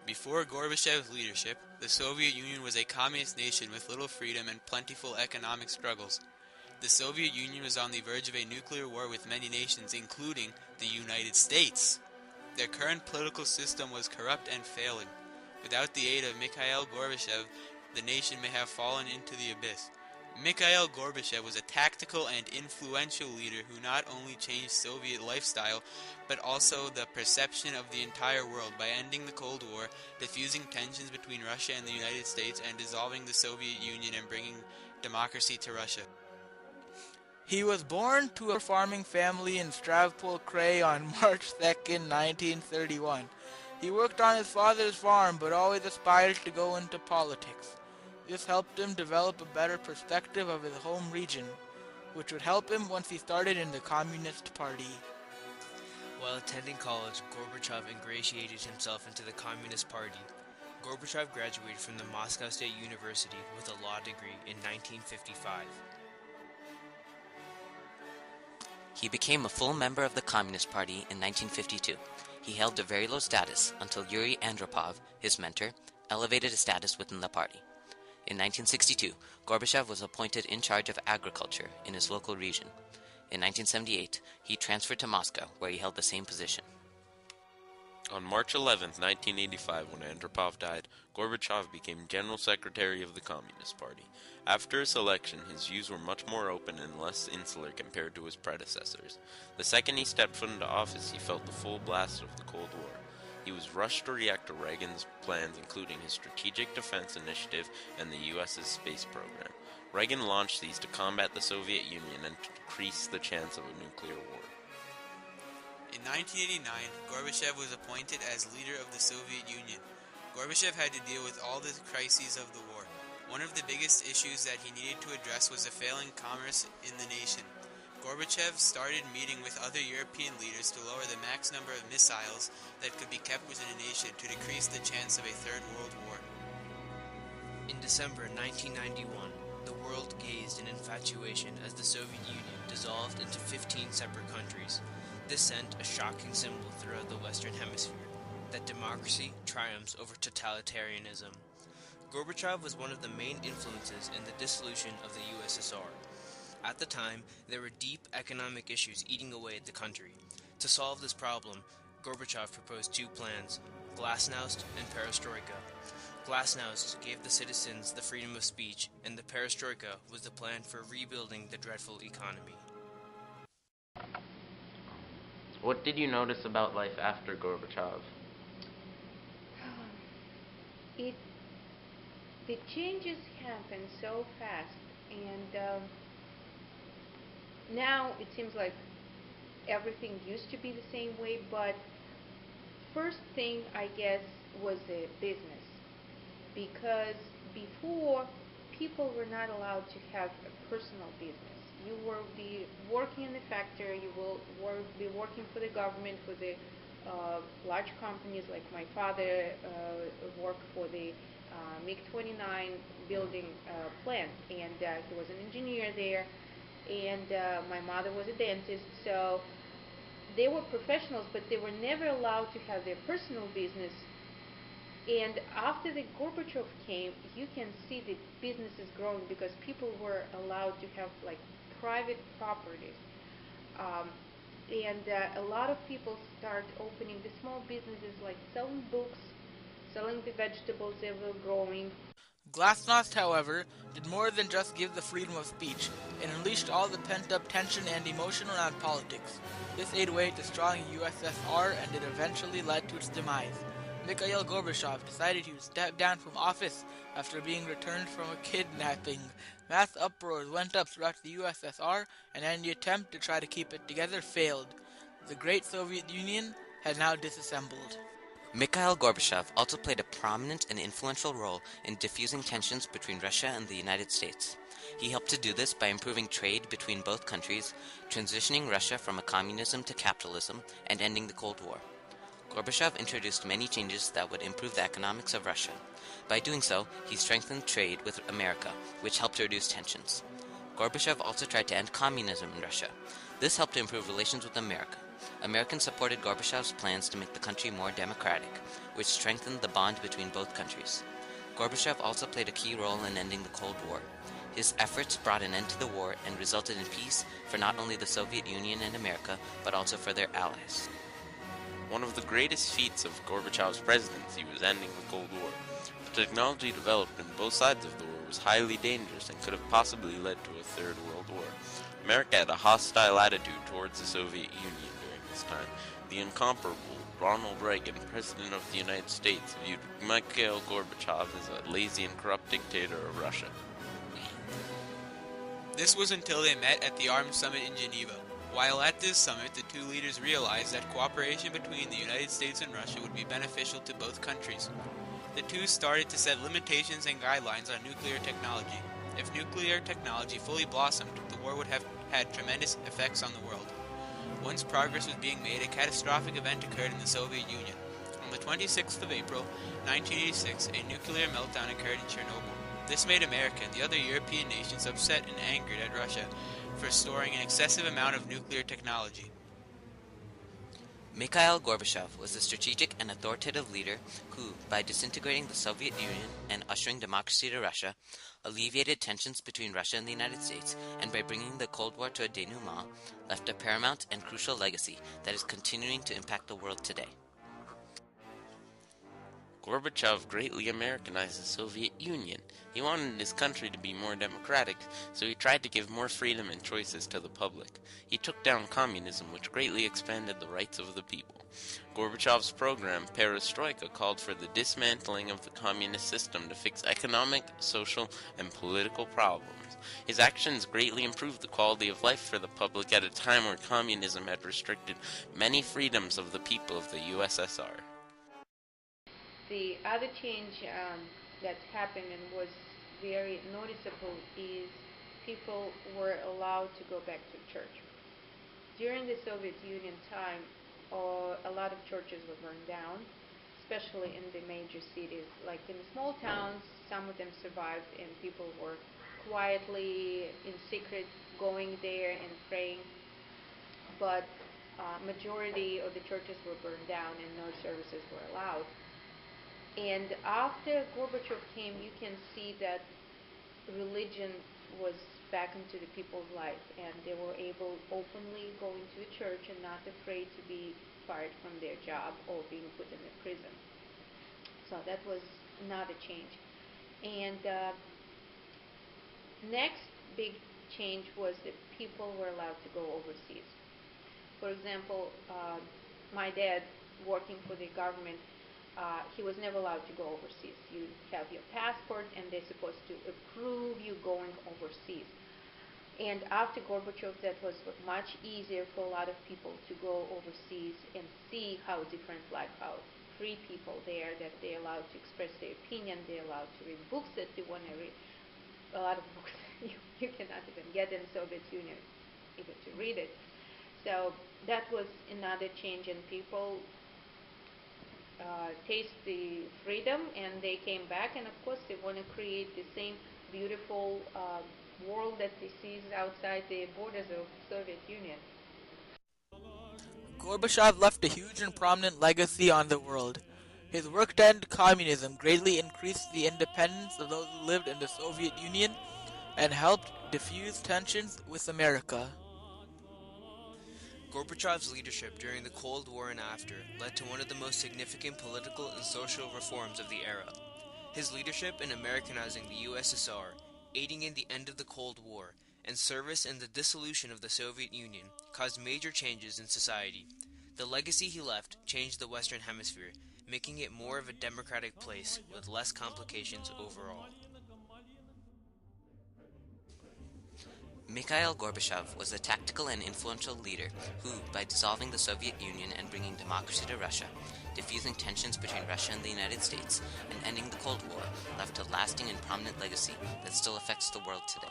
Before Gorbachev's leadership, the Soviet Union was a communist nation with little freedom and plentiful economic struggles. The Soviet Union was on the verge of a nuclear war with many nations, including the United States. Their current political system was corrupt and failing. Without the aid of Mikhail Gorbachev, the nation may have fallen into the abyss. Mikhail Gorbachev was a tactical and influential leader who not only changed Soviet lifestyle, but also the perception of the entire world by ending the Cold War, diffusing tensions between Russia and the United States, and dissolving the Soviet Union and bringing democracy to Russia. He was born to a farming family in Stavropol Krai on March 2nd, 1931. He worked on his father's farm but always aspired to go into politics. This helped him develop a better perspective of his home region, which would help him once he started in the Communist Party. While attending college, Gorbachev ingratiated himself into the Communist Party. Gorbachev graduated from the Moscow State University with a law degree in 1955. He became a full member of the Communist Party in 1952. He held a very low status until Yuri Andropov, his mentor, elevated his status within the party. In 1962, Gorbachev was appointed in charge of agriculture in his local region. In 1978, he transferred to Moscow, where he held the same position. On March 11, 1985, when Andropov died, Gorbachev became General Secretary of the Communist Party. After his election, his views were much more open and less insular compared to his predecessors. The second he stepped foot into office, he felt the full blast of the Cold War. He was rushed to react to Reagan's plans, including his Strategic Defense Initiative and the U.S.'s space program. Reagan launched these to combat the Soviet Union and to decrease the chance of a nuclear war. In 1989, Gorbachev was appointed as leader of the Soviet Union. Gorbachev had to deal with all the crises of the war. One of the biggest issues that he needed to address was the failing commerce in the nation. Gorbachev started meeting with other European leaders to lower the max number of missiles that could be kept within a nation to decrease the chance of a Third World War. In December 1991, the world gazed in infatuation as the Soviet Union dissolved into 15 separate countries. This sent a shocking symbol throughout the Western Hemisphere, that democracy triumphs over totalitarianism. Gorbachev was one of the main influences in the dissolution of the USSR. At the time, there were deep economic issues eating away at the country. To solve this problem, Gorbachev proposed two plans, Glasnost and Perestroika. Glasnost gave the citizens the freedom of speech, and the Perestroika was the plan for rebuilding the dreadful economy. What did you notice about life after Gorbachev? The changes happen so fast, and now it seems like everything used to be the same way, but first thing, I guess, was the business. Because before, people were not allowed to have a personal business. You will be working in the factory, you will be working for the government, for the large companies, like my father worked for the MiG-29 building plant, and he was an engineer there, and my mother was a dentist, so they were professionals, but they were never allowed to have their personal business. And after the Gorbachev came, you can see the businesses growing because people were allowed to have like private properties. And a lot of people start opening the small businesses like selling books, selling the vegetables they were growing. Glasnost, however, did more than just give the freedom of speech. It unleashed all the pent-up tension and emotion around politics. This ate away at the strong USSR, and it eventually led to its demise. Mikhail Gorbachev decided he would step down from office after being returned from a kidnapping. Mass uproars went up throughout the USSR, and any attempt to try to keep it together failed. The great Soviet Union had now disassembled. Mikhail Gorbachev also played a prominent and influential role in diffusing tensions between Russia and the United States. He helped to do this by improving trade between both countries, transitioning Russia from a communism to capitalism, and ending the Cold War. Gorbachev introduced many changes that would improve the economics of Russia. By doing so, he strengthened trade with America, which helped to reduce tensions. Gorbachev also tried to end communism in Russia. This helped to improve relations with America. Americans supported Gorbachev's plans to make the country more democratic, which strengthened the bond between both countries. Gorbachev also played a key role in ending the Cold War. His efforts brought an end to the war and resulted in peace for not only the Soviet Union and America, but also for their allies. One of the greatest feats of Gorbachev's presidency was ending the Cold War. The technology developed on both sides of the war was highly dangerous and could have possibly led to a Third World War. America had a hostile attitude towards the Soviet Union during this time. The incomparable Ronald Reagan, President of the United States, viewed Mikhail Gorbachev as a lazy and corrupt dictator of Russia. This was until they met at the Arms Summit in Geneva. While at this summit, the two leaders realized that cooperation between the United States and Russia would be beneficial to both countries. The two started to set limitations and guidelines on nuclear technology. If nuclear technology fully blossomed, the war would have had tremendous effects on the world. Once progress was being made, a catastrophic event occurred in the Soviet Union. On the 26th of April, 1986, a nuclear meltdown occurred in Chernobyl. This made America and the other European nations upset and angered at Russia for storing an excessive amount of nuclear technology. Mikhail Gorbachev was a strategic and authoritative leader who, by disintegrating the Soviet Union and ushering democracy to Russia, alleviated tensions between Russia and the United States, and by bringing the Cold War to a denouement, left a paramount and crucial legacy that is continuing to impact the world today. Gorbachev greatly Americanized the Soviet Union. He wanted his country to be more democratic, so he tried to give more freedom and choices to the public. He took down communism, which greatly expanded the rights of the people. Gorbachev's program, Perestroika, called for the dismantling of the communist system to fix economic, social, and political problems. His actions greatly improved the quality of life for the public at a time where communism had restricted many freedoms of the people of the USSR. The other change that's happened and was very noticeable is people were allowed to go back to church. During the Soviet Union time, a lot of churches were burned down, especially in the major cities. Like in small towns, some of them survived and people were quietly, in secret, going there and praying. But majority of the churches were burned down and no services were allowed. And after Gorbachev came, you can see that religion was back into the people's life, and they were able openly go into a church and not afraid to be fired from their job or being put in a prison. So that was not a change. And next big change was that people were allowed to go overseas. For example, my dad, working for the government, he was never allowed to go overseas. You have your passport, and they're supposed to approve you going overseas. And after Gorbachev, that was much easier for a lot of people to go overseas and see how different life, how free people there, that they're allowed to express their opinion, they're allowed to read books that they want to read. A lot of books you cannot even get in Soviet Union even to read it. So that was another change, and people taste the freedom, and they came back, and of course they want to create the same beautiful world that they see outside the borders of Soviet Union. Gorbachev left a huge and prominent legacy on the world. His work to end communism greatly increased the independence of those who lived in the Soviet Union and helped diffuse tensions with America. Gorbachev's leadership during the Cold War and after led to one of the most significant political and social reforms of the era. His leadership in Americanizing the USSR, aiding in the end of the Cold War, and service in the dissolution of the Soviet Union caused major changes in society. The legacy he left changed the Western Hemisphere, making it more of a democratic place with less complications overall. Mikhail Gorbachev was a tactical and influential leader who, by dissolving the Soviet Union and bringing democracy to Russia, diffusing tensions between Russia and the United States, and ending the Cold War, left a lasting and prominent legacy that still affects the world today.